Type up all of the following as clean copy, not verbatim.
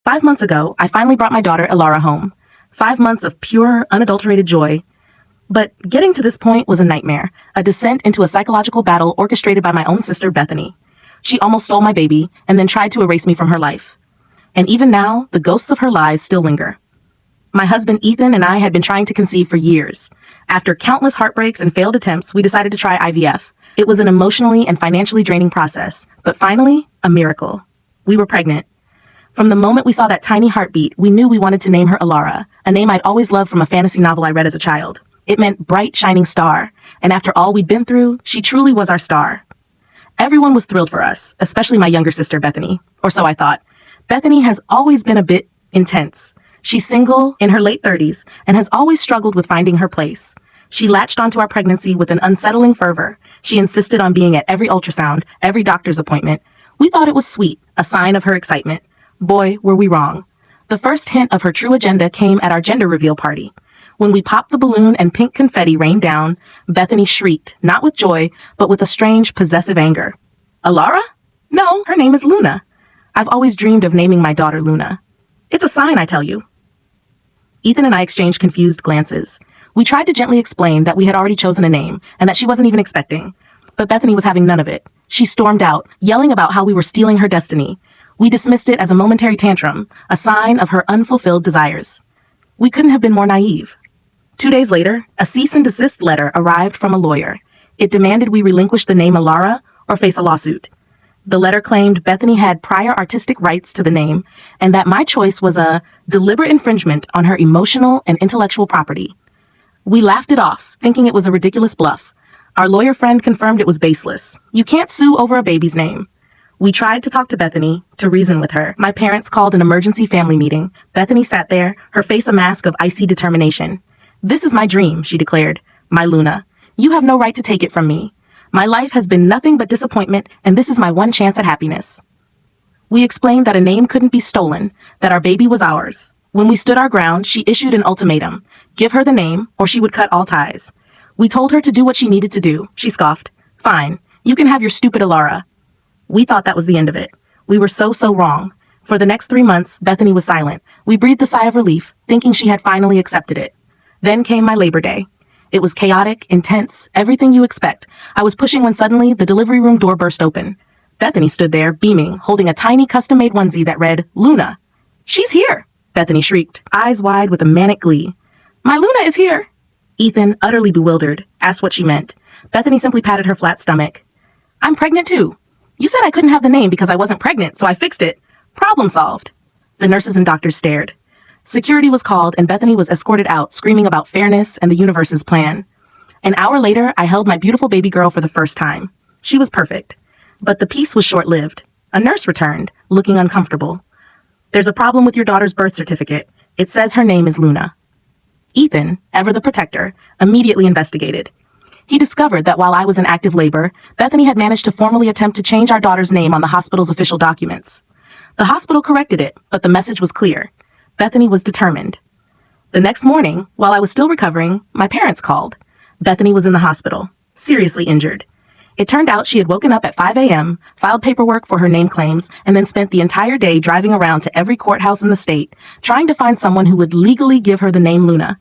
5 months ago, I finally brought my daughter Elara home. 5 months of pure, unadulterated joy. But getting to this point was a nightmare, a descent into a psychological battle orchestrated by my own sister, Bethany. She almost stole my baby and then tried to erase me from her life. And even now, the ghosts of her lies still linger. My husband Ethan and I had been trying to conceive for years. After countless heartbreaks and failed attempts, we decided to try IVF. It was an emotionally and financially draining process, but finally, a miracle. We were pregnant. From the moment we saw that tiny heartbeat, we knew we wanted to name her Elara, a name I'd always loved from a fantasy novel I read as a child. It meant bright, shining star, and after all we'd been through, she truly was our star. Everyone was thrilled for us, especially my younger sister, Bethany. Or so I thought. Bethany has always been a bit intense. She's single, in her late 30s, and has always struggled with finding her place. She latched onto our pregnancy with an unsettling fervor. She insisted on being at every ultrasound, every doctor's appointment. We thought it was sweet, a sign of her excitement. Boy, were we wrong. The first hint of her true agenda came at our gender reveal party. When we popped the balloon and pink confetti rained down, Bethany shrieked, not with joy, but with a strange, possessive anger. Elara? No, her name is Luna. I've always dreamed of naming my daughter Luna. It's a sign, I tell you. Ethan and I exchanged confused glances. We tried to gently explain that we had already chosen a name and that she wasn't even expecting. But Bethany was having none of it. She stormed out, yelling about how we were stealing her destiny. We dismissed it as a momentary tantrum, a sign of her unfulfilled desires. We couldn't have been more naive. 2 days later, a cease and desist letter arrived from a lawyer. It demanded we relinquish the name Elara or face a lawsuit. The letter claimed Bethany had prior artistic rights to the name and that my choice was a deliberate infringement on her emotional and intellectual property. We laughed it off, thinking it was a ridiculous bluff. Our lawyer friend confirmed it was baseless. You can't sue over a baby's name. We tried to talk to Bethany, to reason with her. My parents called an emergency family meeting. Bethany sat there, her face a mask of icy determination. This is my dream, she declared. My Luna. You have no right to take it from me. My life has been nothing but disappointment, and this is my one chance at happiness. We explained that a name couldn't be stolen, that our baby was ours. When we stood our ground, she issued an ultimatum. Give her the name, or she would cut all ties. We told her to do what she needed to do. She scoffed. Fine, you can have your stupid Elara. We thought that was the end of it. We were so wrong. For the next 3 months, Bethany was silent. We breathed a sigh of relief, thinking she had finally accepted it. Then came my Labor Day. It was chaotic, intense, everything you expect. I was pushing when suddenly the delivery room door burst open. Bethany stood there, beaming, holding a tiny custom-made onesie that read, Luna. She's here, Bethany shrieked, eyes wide with a manic glee. My Luna is here. Ethan, utterly bewildered, asked what she meant. Bethany simply patted her flat stomach. I'm pregnant too. You said I couldn't have the name because I wasn't pregnant, so I fixed it. Problem solved. The nurses and doctors stared. Security was called and Bethany was escorted out, screaming about fairness and the universe's plan. An hour later, I held my beautiful baby girl for the first time. She was perfect. But the peace was short-lived. A nurse returned, looking uncomfortable. There's a problem with your daughter's birth certificate. It says her name is Luna. Ethan, ever the protector, immediately investigated. He discovered that while I was in active labor, Bethany had managed to formally attempt to change our daughter's name on the hospital's official documents. The hospital corrected it, but the message was clear. Bethany was determined. The next morning, while I was still recovering, my parents called. Bethany was in the hospital, seriously injured. It turned out she had woken up at 5 a.m., filed paperwork for her name claims, and then spent the entire day driving around to every courthouse in the state, trying to find someone who would legally give her the name Luna.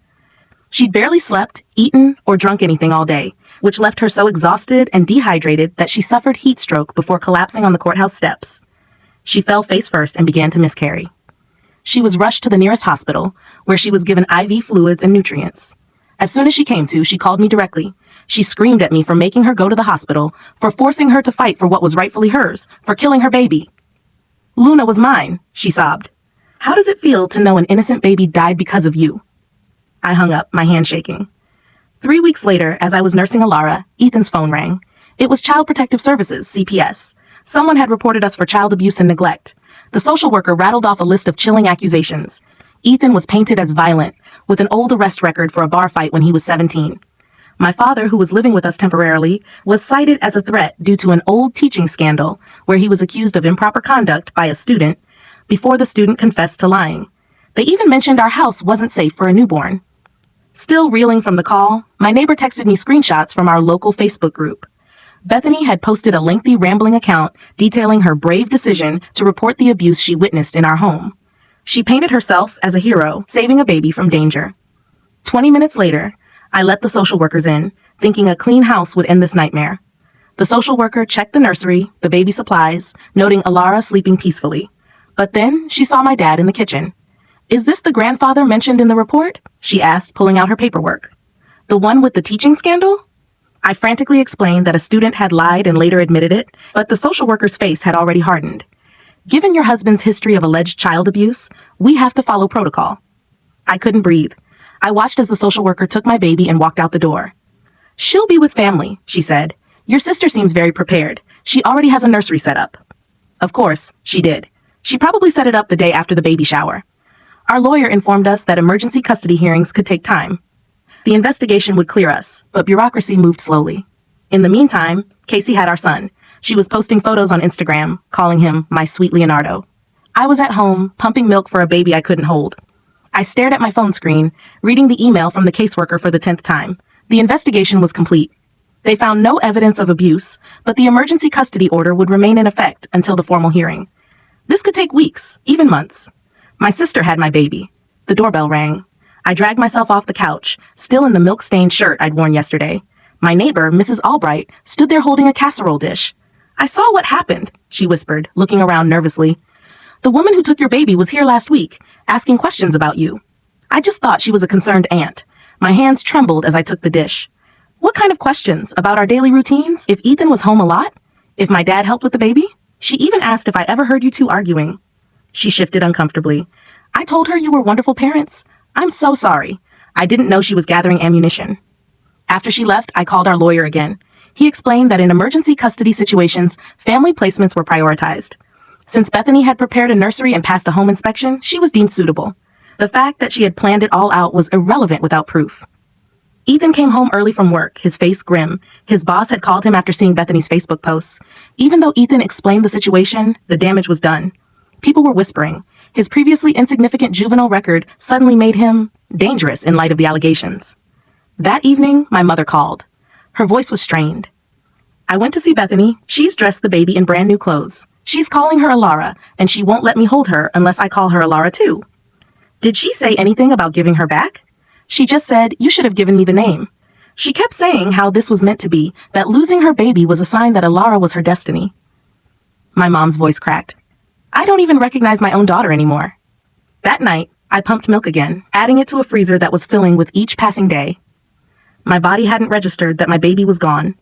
She'd barely slept, eaten, or drunk anything all day, which left her so exhausted and dehydrated that she suffered heat stroke before collapsing on the courthouse steps. She fell face first and began to miscarry. She was rushed to the nearest hospital, where she was given IV fluids and nutrients. As soon as she came to, she called me directly. She screamed at me for making her go to the hospital, for forcing her to fight for what was rightfully hers, for killing her baby. Luna was mine, she sobbed. How does it feel to know an innocent baby died because of you? I hung up, my hand shaking. 3 weeks later, as I was nursing Elara, Ethan's phone rang. It was Child Protective Services, CPS. Someone had reported us for child abuse and neglect. The social worker rattled off a list of chilling accusations. Ethan was painted as violent, with an old arrest record for a bar fight when he was 17. My father, who was living with us temporarily, was cited as a threat due to an old teaching scandal where he was accused of improper conduct by a student before the student confessed to lying. They even mentioned our house wasn't safe for a newborn. Still reeling from the call, my neighbor texted me screenshots from our local Facebook group. Bethany had posted a lengthy, rambling account detailing her brave decision to report the abuse she witnessed in our home. She painted herself as a hero, saving a baby from danger. 20 minutes later, I let the social workers in, thinking a clean house would end this nightmare. The social worker checked the nursery, the baby supplies, noting Alara sleeping peacefully. But then she saw my dad in the kitchen. "Is this the grandfather mentioned in the report?" she asked, pulling out her paperwork. "The one with the teaching scandal?" I frantically explained that a student had lied and later admitted it, but the social worker's face had already hardened. "Given your husband's history of alleged child abuse, we have to follow protocol." I couldn't breathe. I watched as the social worker took my baby and walked out the door. "She'll be with family," she said. "Your sister seems very prepared. She already has a nursery set up." Of course, she did. She probably set it up the day after the baby shower. Our lawyer informed us that emergency custody hearings could take time. The investigation would clear us, but bureaucracy moved slowly. In the meantime, Casey had our son. She was posting photos on Instagram, calling him my sweet Leonardo. I was at home, pumping milk for a baby I couldn't hold. I stared at my phone screen, reading the email from the caseworker for the 10th time. The investigation was complete. They found no evidence of abuse, but the emergency custody order would remain in effect until the formal hearing. This could take weeks, even months. My sister had my baby. The doorbell rang. I dragged myself off the couch, still in the milk-stained shirt I'd worn yesterday. My neighbor, Mrs. Albright, stood there holding a casserole dish. "I saw what happened," she whispered, looking around nervously. "The woman who took your baby was here last week, asking questions about you." I just thought she was a concerned aunt. My hands trembled as I took the dish. What kind of questions? About our daily routines? If Ethan was home a lot? If my dad helped with the baby? She even asked if I ever heard you two arguing. She shifted uncomfortably. "I told her you were wonderful parents. I'm so sorry. I didn't know she was gathering ammunition." After she left, I called our lawyer again. He explained that in emergency custody situations, family placements were prioritized. Since Bethany had prepared a nursery and passed a home inspection, she was deemed suitable. The fact that she had planned it all out was irrelevant without proof. Ethan came home early from work, his face grim. His boss had called him after seeing Bethany's Facebook posts. Even though Ethan explained the situation, the damage was done. People were whispering. His previously insignificant juvenile record suddenly made him dangerous in light of the allegations. That evening, my mother called. Her voice was strained. "I went to see Bethany. She's dressed the baby in brand new clothes. She's calling her Alara, and she won't let me hold her unless I call her Alara too." "Did she say anything about giving her back?" "She just said, you should have given me the name." She kept saying how this was meant to be, that losing her baby was a sign that Alara was her destiny. My mom's voice cracked. "I don't even recognize my own daughter anymore." That night, I pumped milk again, adding it to a freezer that was filling with each passing day. My body hadn't registered that my baby was gone.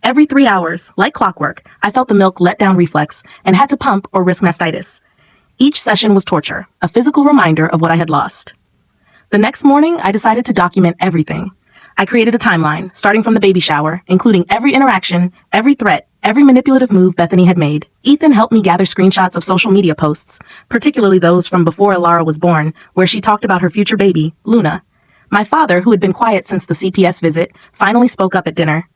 Every 3 hours, like clockwork, I felt the milk letdown reflex and had to pump or risk mastitis. Each session was torture, a physical reminder of what I had lost. The next morning, I decided to document everything. I created a timeline, starting from the baby shower, including every interaction, every threat, every manipulative move Bethany had made. Ethan helped me gather screenshots of social media posts, particularly those from before Alara was born, where she talked about her future baby, Luna. My father, who had been quiet since the CPS visit, finally spoke up at dinner.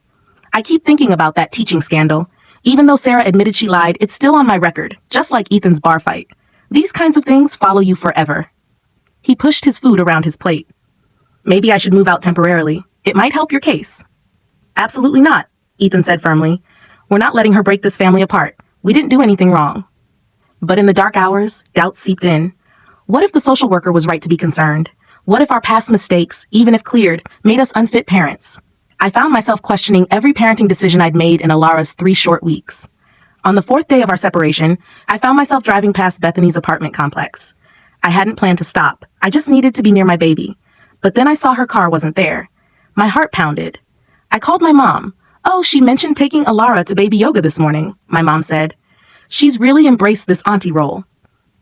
I keep thinking about that teaching scandal. Even though Sarah admitted she lied, it's still on my record, just like Ethan's bar fight. These kinds of things follow you forever. He pushed his food around his plate. "Maybe I should move out temporarily. It might help your case." "Absolutely not," Ethan said firmly. "We're not letting her break this family apart. We didn't do anything wrong." But in the dark hours, doubt seeped in. What if the social worker was right to be concerned? What if our past mistakes, even if cleared, made us unfit parents? I found myself questioning every parenting decision I'd made in Alara's 3 short weeks. On the 4th day of our separation, I found myself driving past Bethany's apartment complex. I hadn't planned to stop. I just needed to be near my baby. But then I saw her car wasn't there. My heart pounded. I called my mom. "Oh, she mentioned taking Alara to baby yoga this morning," my mom said. "She's really embraced this auntie role."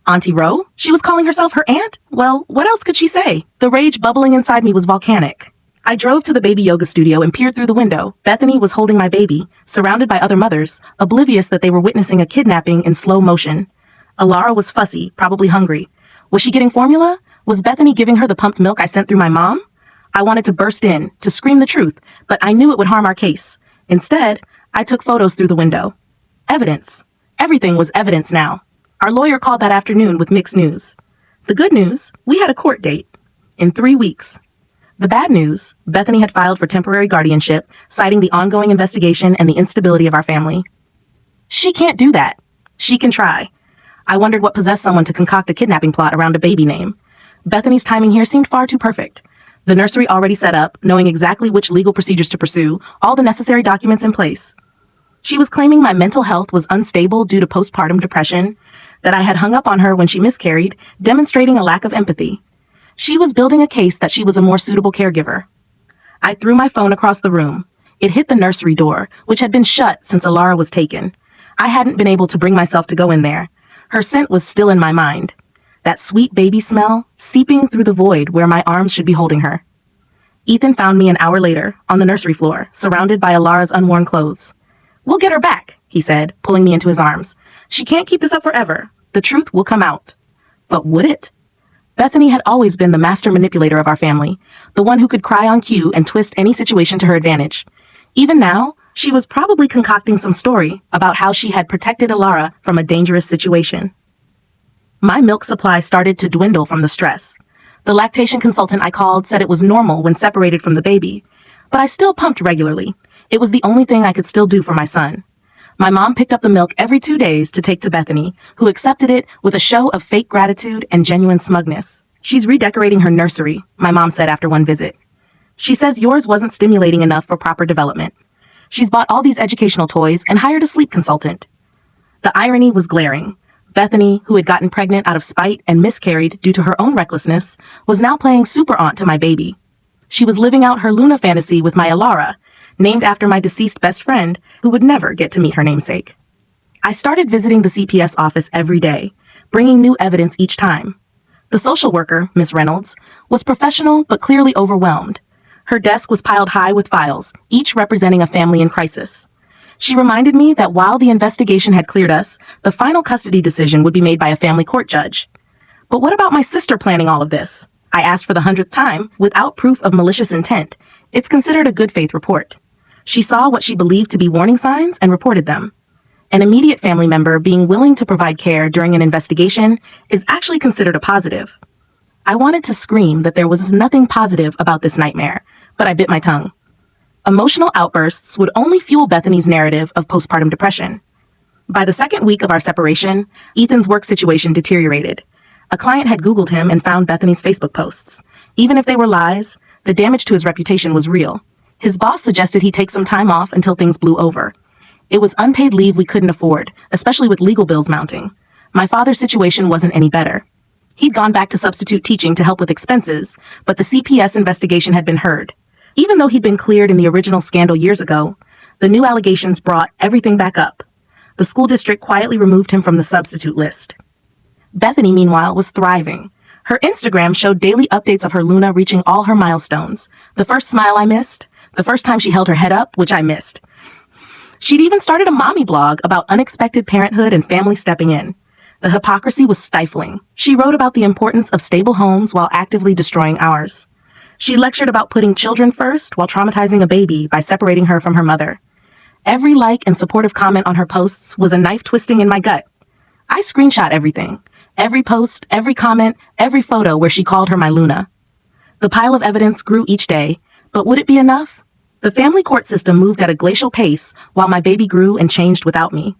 Auntie Ro? She was calling herself her aunt? Well, what else could she say? The rage bubbling inside me was volcanic. I drove to the baby yoga studio and peered through the window. Bethany was holding my baby, surrounded by other mothers, oblivious that they were witnessing a kidnapping in slow motion. Alara was fussy, probably hungry. Was she getting formula? Was Bethany giving her the pumped milk I sent through my mom? I wanted to burst in, to scream the truth, but I knew it would harm our case. Instead, I took photos through the window. Evidence. Everything was evidence now. Our lawyer called that afternoon with mixed news. The good news, we had a court date. In 3 weeks. The bad news, Bethany had filed for temporary guardianship, citing the ongoing investigation and the instability of our family. She can't do that. She can try. I wondered what possessed someone to concoct a kidnapping plot around a baby name. Bethany's timing here seemed far too perfect. The nursery already set up, knowing exactly which legal procedures to pursue, all the necessary documents in place. She was claiming my mental health was unstable due to postpartum depression, that I had hung up on her when she miscarried, demonstrating a lack of empathy. She was building a case that she was a more suitable caregiver. I threw my phone across the room. It hit the nursery door, which had been shut since Alara was taken. I hadn't been able to bring myself to go in there. Her scent was still in my mind. That sweet baby smell, seeping through the void where my arms should be holding her. Ethan found me an hour later, on the nursery floor, surrounded by Alara's unworn clothes. "We'll get her back," he said, pulling me into his arms. "She can't keep this up forever. The truth will come out." But would it? Bethany had always been the master manipulator of our family, the one who could cry on cue and twist any situation to her advantage. Even now, she was probably concocting some story about how she had protected Alara from a dangerous situation. My milk supply started to dwindle from the stress. The lactation consultant I called said it was normal when separated from the baby, but I still pumped regularly. It was the only thing I could still do for my son. My mom picked up the milk every 2 days to take to Bethany, who accepted it with a show of fake gratitude and genuine smugness. "She's redecorating her nursery," my mom said after one visit. "She says yours wasn't stimulating enough for proper development. She's bought all these educational toys and hired a sleep consultant." The irony was glaring. Bethany, who had gotten pregnant out of spite and miscarried due to her own recklessness, was now playing super aunt to my baby. She was living out her Luna fantasy with my Alara, named after my deceased best friend, who would never get to meet her namesake. I started visiting the CPS office every day, bringing new evidence each time. The social worker, Miss Reynolds, was professional but clearly overwhelmed. Her desk was piled high with files, each representing a family in crisis. She reminded me that while the investigation had cleared us, the final custody decision would be made by a family court judge. But what about my sister planning all of this? I asked for the 100th time, without proof of malicious intent. It's considered a good faith report. She saw what she believed to be warning signs and reported them. An immediate family member being willing to provide care during an investigation is actually considered a positive. I wanted to scream that there was nothing positive about this nightmare, but I bit my tongue. Emotional outbursts would only fuel Bethany's narrative of postpartum depression. By the second week of our separation, Ethan's work situation deteriorated. A client had Googled him and found Bethany's Facebook posts. Even if they were lies, the damage to his reputation was real. His boss suggested he take some time off until things blew over. It was unpaid leave we couldn't afford, especially with legal bills mounting. My father's situation wasn't any better. He'd gone back to substitute teaching to help with expenses, but the CPS investigation had been heard. Even though he'd been cleared in the original scandal years ago, the new allegations brought everything back up. The school district quietly removed him from the substitute list. Bethany, meanwhile, was thriving. Her Instagram showed daily updates of her Luna reaching all her milestones. The first smile I missed, the first time she held her head up, which I missed. She'd even started a mommy blog about unexpected parenthood and family stepping in. The hypocrisy was stifling. She wrote about the importance of stable homes while actively destroying ours. She lectured about putting children first while traumatizing a baby by separating her from her mother. Every like and supportive comment on her posts was a knife twisting in my gut. I screenshot everything. Every post, every comment, every photo where she called her my Luna. The pile of evidence grew each day, but would it be enough? The family court system moved at a glacial pace while my baby grew and changed without me.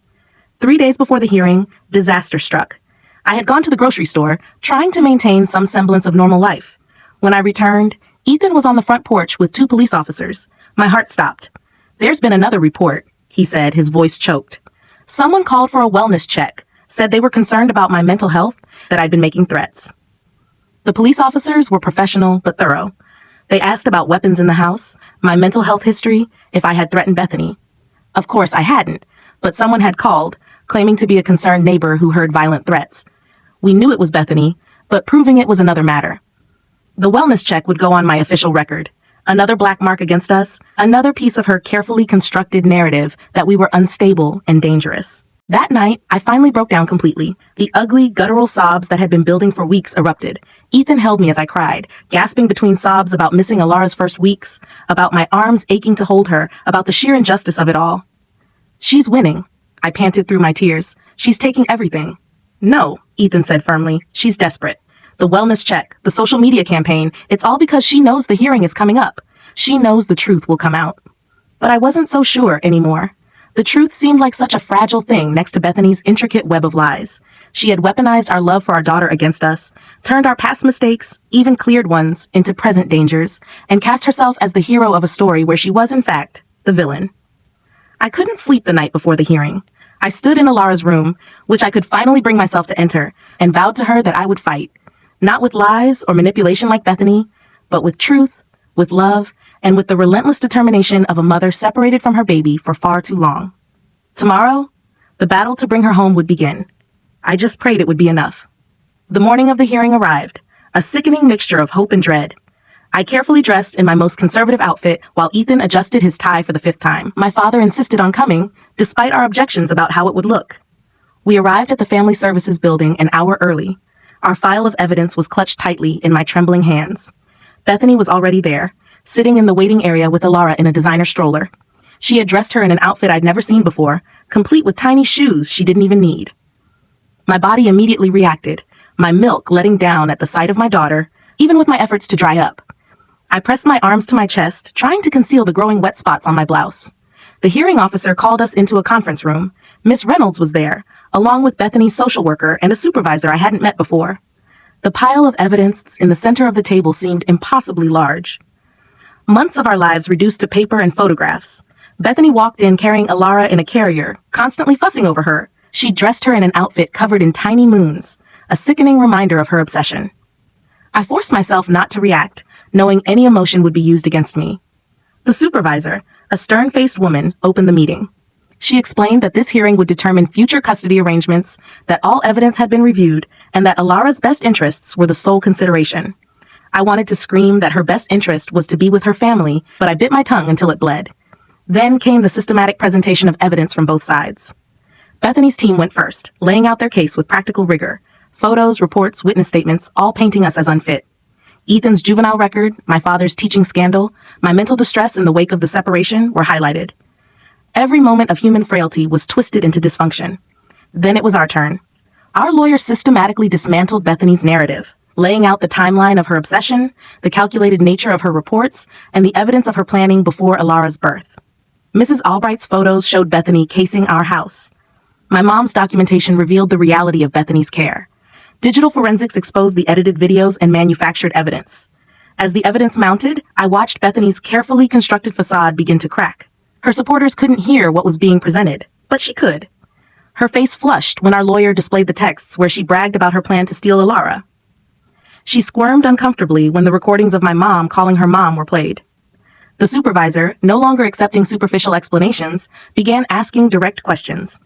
3 days before the hearing, disaster struck. I had gone to the grocery store, trying to maintain some semblance of normal life. When I returned, Ethan was on the front porch with 2 police officers. My heart stopped. "There's been another report," he said, his voice choked. "Someone called for a wellness check, said they were concerned about my mental health, that I'd been making threats." The police officers were professional but thorough. They asked about weapons in the house, my mental health history, if I had threatened Bethany. Of course, I hadn't, but someone had called, claiming to be a concerned neighbor who heard violent threats. We knew it was Bethany, but proving it was another matter. The wellness check would go on my official record. Another black mark against us, another piece of her carefully constructed narrative that we were unstable and dangerous. That night, I finally broke down completely. The ugly, guttural sobs that had been building for weeks erupted. Ethan held me as I cried, gasping between sobs about missing Alara's first weeks, about my arms aching to hold her, about the sheer injustice of it all. "She's winning," I panted through my tears. "She's taking everything." "No," Ethan said firmly. "She's desperate. The wellness check, the social media campaign, it's all because she knows the hearing is coming up. She knows the truth will come out." But I wasn't so sure anymore. The truth seemed like such a fragile thing next to Bethany's intricate web of lies. She had weaponized our love for our daughter against us, turned our past mistakes, even cleared ones, into present dangers, and cast herself as the hero of a story where she was, in fact, the villain. I couldn't sleep the night before the hearing. I stood in Alara's room, which I could finally bring myself to enter, and vowed to her that I would fight, not with lies or manipulation like Bethany, but with truth, with love, and with the relentless determination of a mother separated from her baby for far too long. Tomorrow, the battle to bring her home would begin. I just prayed it would be enough. The morning of the hearing arrived, a sickening mixture of hope and dread. I carefully dressed in my most conservative outfit while Ethan adjusted his tie for the 5th time. My father insisted on coming, despite our objections about how it would look. We arrived at the Family Services building an hour early. Our file of evidence was clutched tightly in my trembling hands. Bethany was already there, sitting in the waiting area with Alara in a designer stroller. She had dressed her in an outfit I'd never seen before, complete with tiny shoes she didn't even need. My body immediately reacted, my milk letting down at the sight of my daughter, even with my efforts to dry up. I pressed my arms to my chest, trying to conceal the growing wet spots on my blouse. The hearing officer called us into a conference room. Miss Reynolds was there, along with Bethany's social worker and a supervisor I hadn't met before. The pile of evidence in the center of the table seemed impossibly large. Months of our lives reduced to paper and photographs. Bethany walked in carrying Alara in a carrier, constantly fussing over her. She dressed her in an outfit covered in tiny moons, a sickening reminder of her obsession. I forced myself not to react, knowing any emotion would be used against me. The supervisor, a stern-faced woman, opened the meeting. She explained that this hearing would determine future custody arrangements, that all evidence had been reviewed, and that Alara's best interests were the sole consideration. I wanted to scream that her best interest was to be with her family, but I bit my tongue until it bled. Then came the systematic presentation of evidence from both sides. Bethany's team went first, laying out their case with practical rigor. Photos, reports, witness statements, all painting us as unfit. Ethan's juvenile record, my father's teaching scandal, my mental distress in the wake of the separation were highlighted. Every moment of human frailty was twisted into dysfunction. Then it was our turn. Our lawyer systematically dismantled Bethany's narrative, laying out the timeline of her obsession, the calculated nature of her reports, and the evidence of her planning before Alara's birth. Mrs. Albright's photos showed Bethany casing our house. My mom's documentation revealed the reality of Bethany's care. Digital forensics exposed the edited videos and manufactured evidence. As the evidence mounted, I watched Bethany's carefully constructed facade begin to crack. Her supporters couldn't hear what was being presented, but she could. Her face flushed when our lawyer displayed the texts where she bragged about her plan to steal Alara. She squirmed uncomfortably when the recordings of my mom calling her mom were played. The supervisor, no longer accepting superficial explanations, began asking direct questions.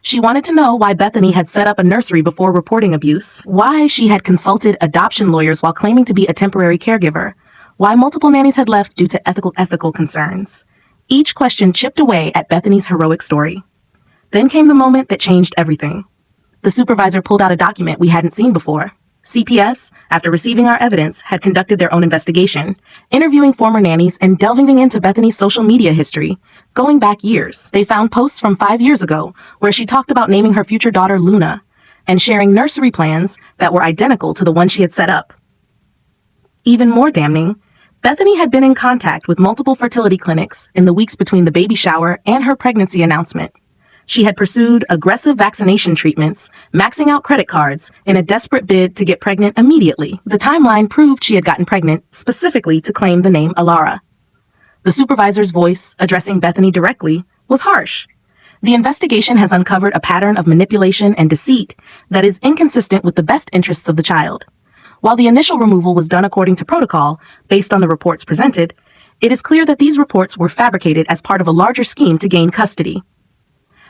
She wanted to know why Bethany had set up a nursery before reporting abuse, why she had consulted adoption lawyers while claiming to be a temporary caregiver, why multiple nannies had left due to ethical concerns. Each question chipped away at Bethany's heroic story. Then came the moment that changed everything. The supervisor pulled out a document we hadn't seen before. CPS, after receiving our evidence, had conducted their own investigation, interviewing former nannies and delving into Bethany's social media history. Going back years, they found posts from 5 years ago where she talked about naming her future daughter Luna and sharing nursery plans that were identical to the one she had set up. Even more damning, Bethany had been in contact with multiple fertility clinics in the weeks between the baby shower and her pregnancy announcement. She had pursued aggressive vaccination treatments, maxing out credit cards in a desperate bid to get pregnant immediately. The timeline proved she had gotten pregnant specifically to claim the name Alara. The supervisor's voice, addressing Bethany directly, was harsh. The investigation has uncovered a pattern of manipulation and deceit that is inconsistent with the best interests of the child. While the initial removal was done according to protocol, based on the reports presented, it is clear that these reports were fabricated as part of a larger scheme to gain custody.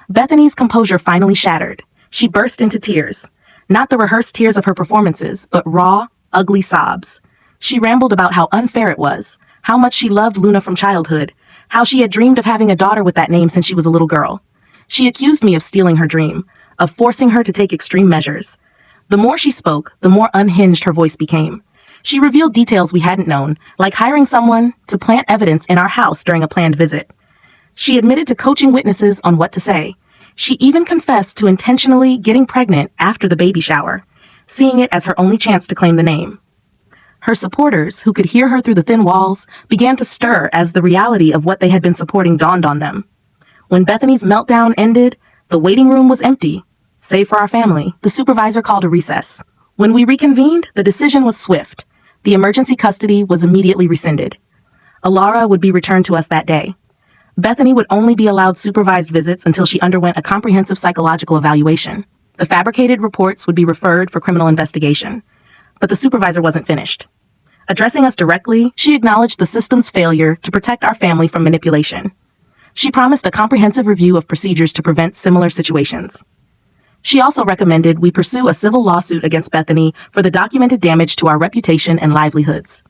Bethany's composure finally shattered. She burst into tears. Not the rehearsed tears of her performances, but raw, ugly sobs. She rambled about how unfair it was, how much she loved Luna from childhood, how she had dreamed of having a daughter with that name since she was a little girl. She accused me of stealing her dream, of forcing her to take extreme measures. The more she spoke, the more unhinged her voice became. She revealed details we hadn't known, like hiring someone to plant evidence in our house during a planned visit. She admitted to coaching witnesses on what to say. She even confessed to intentionally getting pregnant after the baby shower, seeing it as her only chance to claim the name. Her supporters, who could hear her through the thin walls, began to stir as the reality of what they had been supporting dawned on them. When Bethany's meltdown ended, the waiting room was empty, save for our family. The supervisor called a recess. When we reconvened, the decision was swift. The emergency custody was immediately rescinded. Alara would be returned to us that day. Bethany would only be allowed supervised visits until she underwent a comprehensive psychological evaluation. The fabricated reports would be referred for criminal investigation. But the supervisor wasn't finished. Addressing us directly, she acknowledged the system's failure to protect our family from manipulation. She promised a comprehensive review of procedures to prevent similar situations. She also recommended we pursue a civil lawsuit against Bethany for the documented damage to our reputation and livelihoods.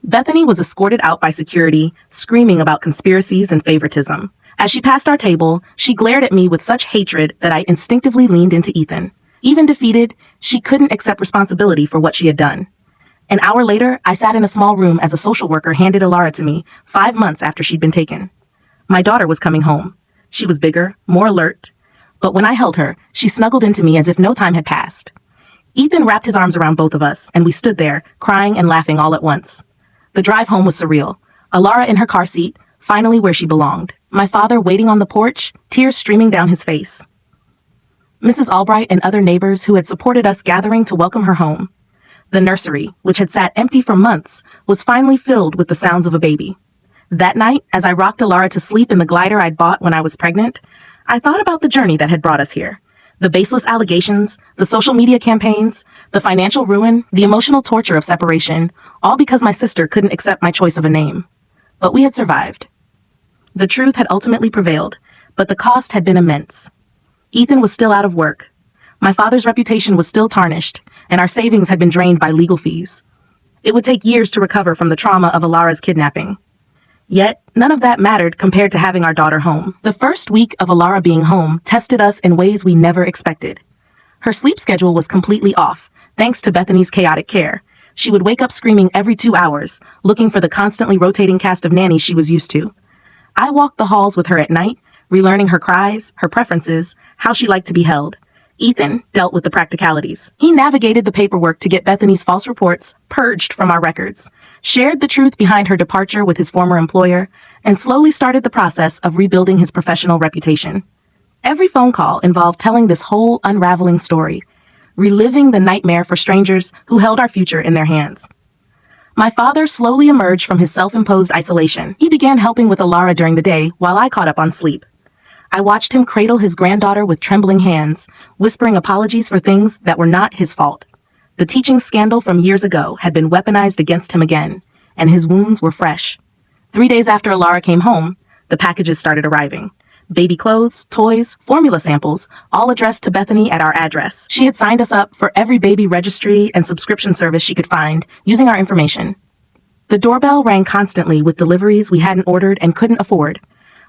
Bethany was escorted out by security, screaming about conspiracies and favoritism. As she passed our table, she glared at me with such hatred that I instinctively leaned into Ethan. Even defeated, she couldn't accept responsibility for what she had done. An hour later, I sat in a small room as a social worker handed Alara to me, 5 months after she'd been taken. My daughter was coming home. She was bigger, more alert. But when I held her, she snuggled into me as if no time had passed. Ethan wrapped his arms around both of us, and we stood there, crying and laughing all at once. The drive home was surreal. Alara in her car seat, finally where she belonged. My father waiting on the porch, tears streaming down his face. Mrs. Albright and other neighbors who had supported us gathering to welcome her home. The nursery, which had sat empty for months, was finally filled with the sounds of a baby. That night, as I rocked Alara to sleep in the glider I'd bought when I was pregnant, I thought about the journey that had brought us here. The baseless allegations, the social media campaigns, the financial ruin, the emotional torture of separation, all because my sister couldn't accept my choice of a name. But we had survived. The truth had ultimately prevailed, but the cost had been immense. Ethan was still out of work. My father's reputation was still tarnished, and our savings had been drained by legal fees. It would take years to recover from the trauma of Alara's kidnapping. Yet, none of that mattered compared to having our daughter home. The first week of Alara being home tested us in ways we never expected. Her sleep schedule was completely off, thanks to Bethany's chaotic care. She would wake up screaming every 2 hours, looking for the constantly rotating cast of nannies she was used to. I walked the halls with her at night, relearning her cries, her preferences, how she liked to be held. Ethan dealt with the practicalities. He navigated the paperwork to get Bethany's false reports purged from our records, shared the truth behind her departure with his former employer, and slowly started the process of rebuilding his professional reputation. Every phone call involved telling this whole unraveling story, reliving the nightmare for strangers who held our future in their hands. My father slowly emerged from his self-imposed isolation. He began helping with Alara during the day while I caught up on sleep. I watched him cradle his granddaughter with trembling hands, whispering apologies for things that were not his fault. The teaching scandal from years ago had been weaponized against him again, and his wounds were fresh. 3 days after Alara came home, the packages started arriving. Baby clothes, toys, formula samples, all addressed to Bethany at our address. She had signed us up for every baby registry and subscription service she could find, using our information. The doorbell rang constantly with deliveries we hadn't ordered and couldn't afford.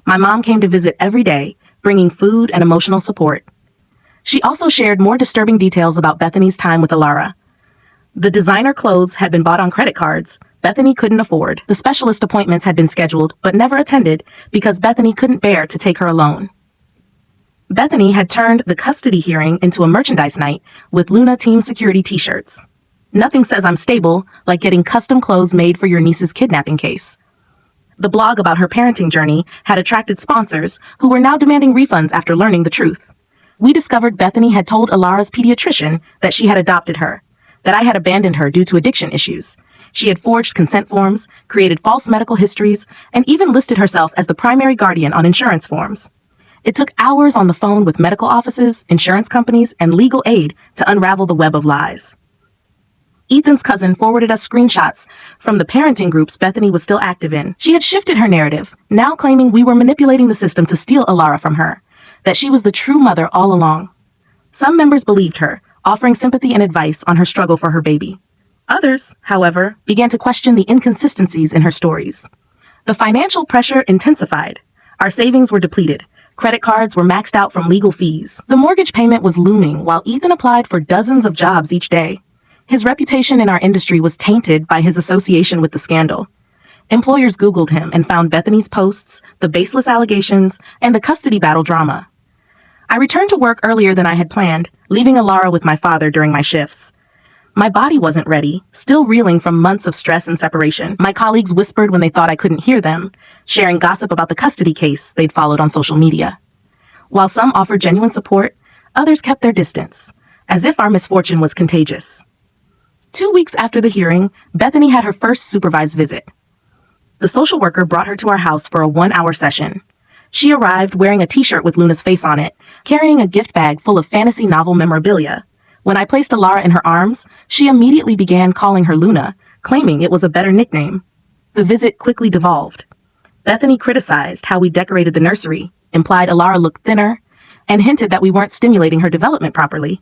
My mom came to visit every day, bringing food and emotional support. She also shared more disturbing details about Bethany's time with Alara. The designer clothes had been bought on credit cards Bethany couldn't afford. The specialist appointments had been scheduled but never attended because Bethany couldn't bear to take her alone. Bethany had turned the custody hearing into a merchandise night with Luna Team Security t-shirts. Nothing says I'm stable like getting custom clothes made for your niece's kidnapping case. The blog about her parenting journey had attracted sponsors who were now demanding refunds after learning the truth. We discovered Bethany had told Alara's pediatrician that she had adopted her, that I had abandoned her due to addiction issues. She had forged consent forms, created false medical histories, and even listed herself as the primary guardian on insurance forms. It took hours on the phone with medical offices, insurance companies, and legal aid to unravel the web of lies. Ethan's cousin forwarded us screenshots from the parenting groups Bethany was still active in. She had shifted her narrative, now claiming we were manipulating the system to steal Alara from her, that she was the true mother all along. Some members believed her, offering sympathy and advice on her struggle for her baby. Others, however, began to question the inconsistencies in her stories. The financial pressure intensified. Our savings were depleted. Credit cards were maxed out from legal fees. The mortgage payment was looming while Ethan applied for dozens of jobs each day. His reputation in our industry was tainted by his association with the scandal. Employers Googled him and found Bethany's posts, the baseless allegations, and the custody battle drama. I returned to work earlier than I had planned, leaving Alara with my father during my shifts. My body wasn't ready, still reeling from months of stress and separation. My colleagues whispered when they thought I couldn't hear them, sharing gossip about the custody case they'd followed on social media. While some offered genuine support, others kept their distance, as if our misfortune was contagious. 2 weeks after the hearing, Bethany had her first supervised visit. The social worker brought her to our house for a 1-hour session. She arrived wearing a t-shirt with Luna's face on it, carrying a gift bag full of fantasy novel memorabilia. When I placed Alara in her arms, she immediately began calling her Luna, claiming it was a better nickname. The visit quickly devolved. Bethany criticized how we decorated the nursery, implied Alara looked thinner, and hinted that we weren't stimulating her development properly.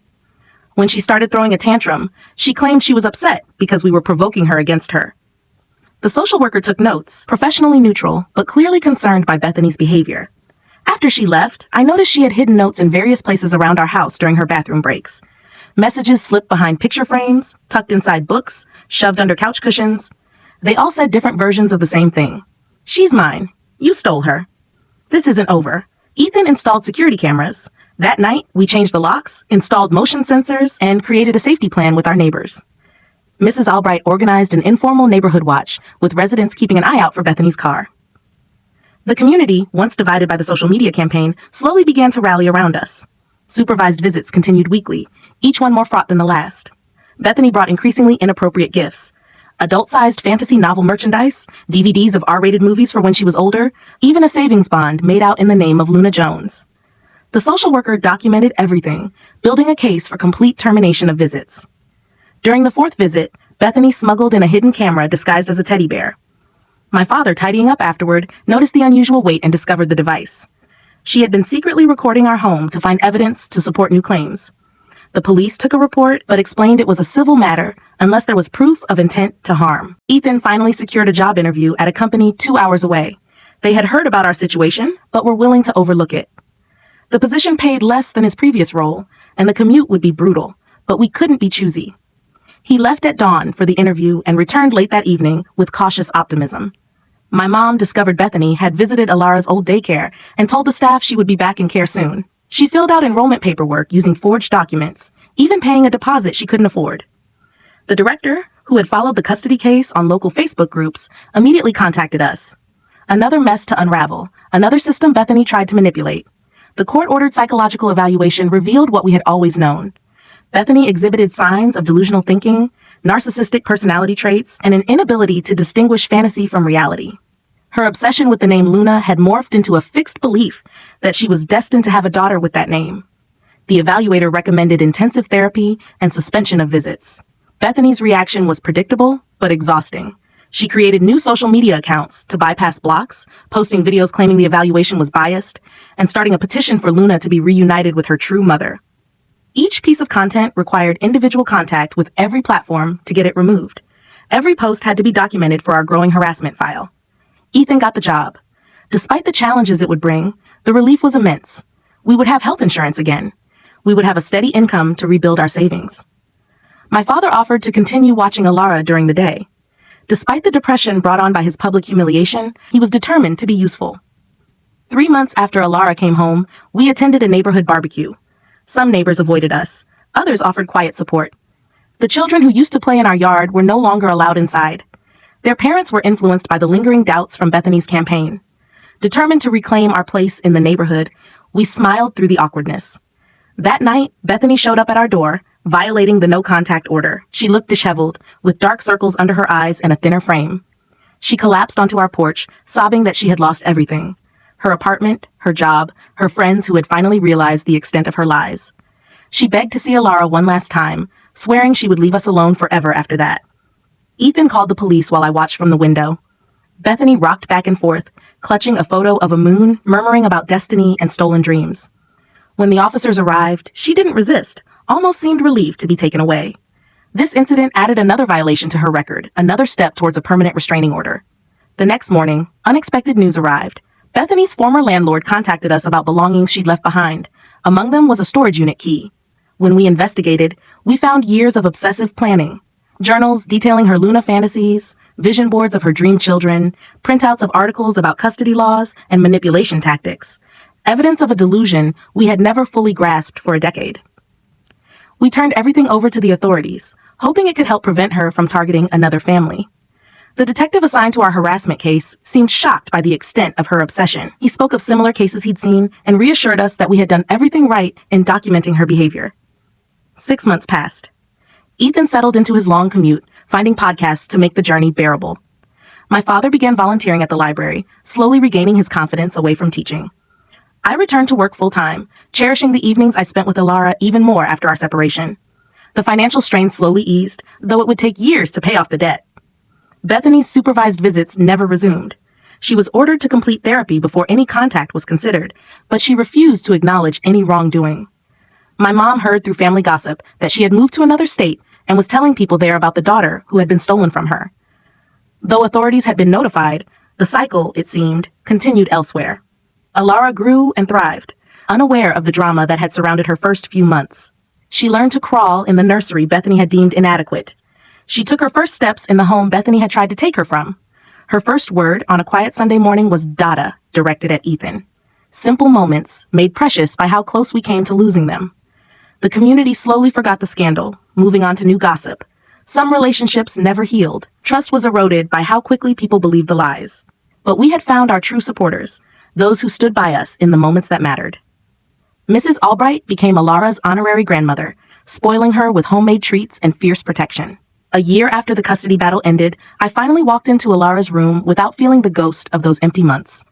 When she started throwing a tantrum, she claimed she was upset because we were provoking her against her. The social worker took notes, professionally neutral, but clearly concerned by Bethany's behavior. After she left, I noticed she had hidden notes in various places around our house during her bathroom breaks. Messages slipped behind picture frames, tucked inside books, shoved under couch cushions. They all said different versions of the same thing. She's mine. You stole her. This isn't over. Ethan installed security cameras. That night, we changed the locks, installed motion sensors, and created a safety plan with our neighbors. Mrs. Albright organized an informal neighborhood watch, with residents keeping an eye out for Bethany's car. The community, once divided by the social media campaign, slowly began to rally around us. Supervised visits continued weekly, each one more fraught than the last. Bethany brought increasingly inappropriate gifts. Adult-sized fantasy novel merchandise, DVDs of R-rated movies for when she was older, even a savings bond made out in the name of Luna Jones. The social worker documented everything, building a case for complete termination of visits. During the 4th visit, Bethany smuggled in a hidden camera disguised as a teddy bear. My father, tidying up afterward, noticed the unusual weight and discovered the device. She had been secretly recording our home to find evidence to support new claims. The police took a report, but explained it was a civil matter unless there was proof of intent to harm. Ethan finally secured a job interview at a company 2 hours away. They had heard about our situation, but were willing to overlook it. The position paid less than his previous role, and the commute would be brutal, but we couldn't be choosy. He left at dawn for the interview and returned late that evening with cautious optimism. My mom discovered Bethany had visited Alara's old daycare and told the staff she would be back in care soon. She filled out enrollment paperwork using forged documents, even paying a deposit she couldn't afford. The director, who had followed the custody case on local Facebook groups, immediately contacted us. Another mess to unravel, another system Bethany tried to manipulate. The court-ordered psychological evaluation revealed what we had always known. Bethany exhibited signs of delusional thinking, narcissistic personality traits, and an inability to distinguish fantasy from reality. Her obsession with the name Luna had morphed into a fixed belief that she was destined to have a daughter with that name. The evaluator recommended intensive therapy and suspension of visits. Bethany's reaction was predictable, but exhausting. She created new social media accounts to bypass blocks, posting videos claiming the evaluation was biased, and starting a petition for Luna to be reunited with her true mother. Each piece of content required individual contact with every platform to get it removed. Every post had to be documented for our growing harassment file. Ethan got the job. Despite the challenges it would bring, the relief was immense. We would have health insurance again. We would have a steady income to rebuild our savings. My father offered to continue watching Alara during the day. Despite the depression brought on by his public humiliation, he was determined to be useful. 3 months after Alara came home, we attended a neighborhood barbecue. Some neighbors avoided us. Others offered quiet support. The children who used to play in our yard were no longer allowed inside. Their parents were influenced by the lingering doubts from Bethany's campaign. Determined to reclaim our place in the neighborhood, we smiled through the awkwardness. That night, Bethany showed up at our door, violating the no-contact order. She looked disheveled, with dark circles under her eyes and a thinner frame. She collapsed onto our porch, sobbing that she had lost everything. Her apartment, her job, her friends who had finally realized the extent of her lies. She begged to see Alara one last time, swearing she would leave us alone forever after that. Ethan called the police while I watched from the window. Bethany rocked back and forth, clutching a photo of a moon, murmuring about destiny and stolen dreams. When the officers arrived, she didn't resist, almost seemed relieved to be taken away. This incident added another violation to her record, another step towards a permanent restraining order. The next morning, unexpected news arrived. Bethany's former landlord contacted us about belongings she'd left behind. Among them was a storage unit key. When we investigated, we found years of obsessive planning. Journals detailing her Luna fantasies, vision boards of her dream children, printouts of articles about custody laws and manipulation tactics. Evidence of a delusion we had never fully grasped for a decade. We turned everything over to the authorities, hoping it could help prevent her from targeting another family. The detective assigned to our harassment case seemed shocked by the extent of her obsession. He spoke of similar cases he'd seen and reassured us that we had done everything right in documenting her behavior. 6 months passed. Ethan settled into his long commute, finding podcasts to make the journey bearable. My father began volunteering at the library, slowly regaining his confidence away from teaching. I returned to work full-time, cherishing the evenings I spent with Alara even more after our separation. The financial strain slowly eased, though it would take years to pay off the debt. Bethany's supervised visits never resumed. She was ordered to complete therapy before any contact was considered, but she refused to acknowledge any wrongdoing. My mom heard through family gossip that she had moved to another state and was telling people there about the daughter who had been stolen from her. Though authorities had been notified, the cycle, it seemed, continued elsewhere. Alara grew and thrived, unaware of the drama that had surrounded her first few months. She learned to crawl in the nursery Bethany had deemed inadequate. She took her first steps in the home Bethany had tried to take her from. Her first word on a quiet Sunday morning was "Dada," directed at Ethan. Simple moments made precious by how close we came to losing them. The community slowly forgot the scandal, moving on to new gossip. Some relationships never healed. Trust was eroded by how quickly people believed the lies. But we had found our true supporters, those who stood by us in the moments that mattered. Mrs. Albright became Alara's honorary grandmother, spoiling her with homemade treats and fierce protection. A year after the custody battle ended, I finally walked into Alara's room without feeling the ghost of those empty months.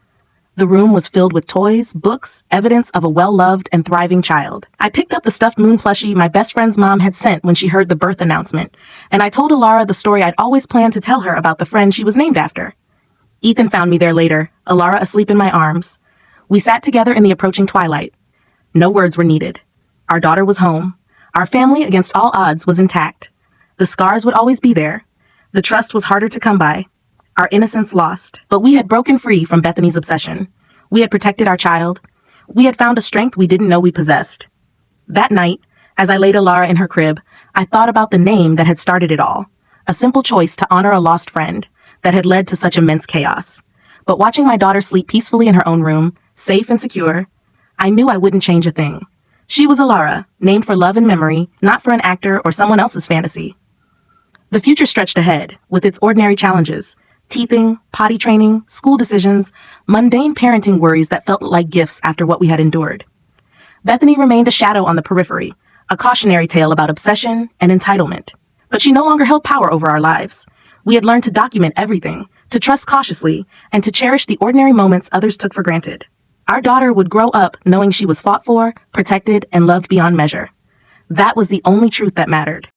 The room was filled with toys, books, evidence of a well-loved and thriving child. I picked up the stuffed moon plushie my best friend's mom had sent when she heard the birth announcement, and I told Alara the story I'd always planned to tell her about the friend she was named after. Ethan found me there later, Alara asleep in my arms. We sat together in the approaching twilight. No words were needed. Our daughter was home. Our family, against all odds, was intact. The scars would always be there. The trust was harder to come by. Our innocence lost. But we had broken free from Bethany's obsession. We had protected our child. We had found a strength we didn't know we possessed. That night, as I laid Alara in her crib, I thought about the name that had started it all. A simple choice to honor a lost friend that had led to such immense chaos. But watching my daughter sleep peacefully in her own room, safe and secure, I knew I wouldn't change a thing. She was Alara, named for love and memory, not for an actor or someone else's fantasy. The future stretched ahead, with its ordinary challenges: teething, potty training, school decisions, mundane parenting worries that felt like gifts after what we had endured. Bethany remained a shadow on the periphery, a cautionary tale about obsession and entitlement. But she no longer held power over our lives. We had learned to document everything, to trust cautiously, and to cherish the ordinary moments others took for granted. Our daughter would grow up knowing she was fought for, protected, and loved beyond measure. That was the only truth that mattered.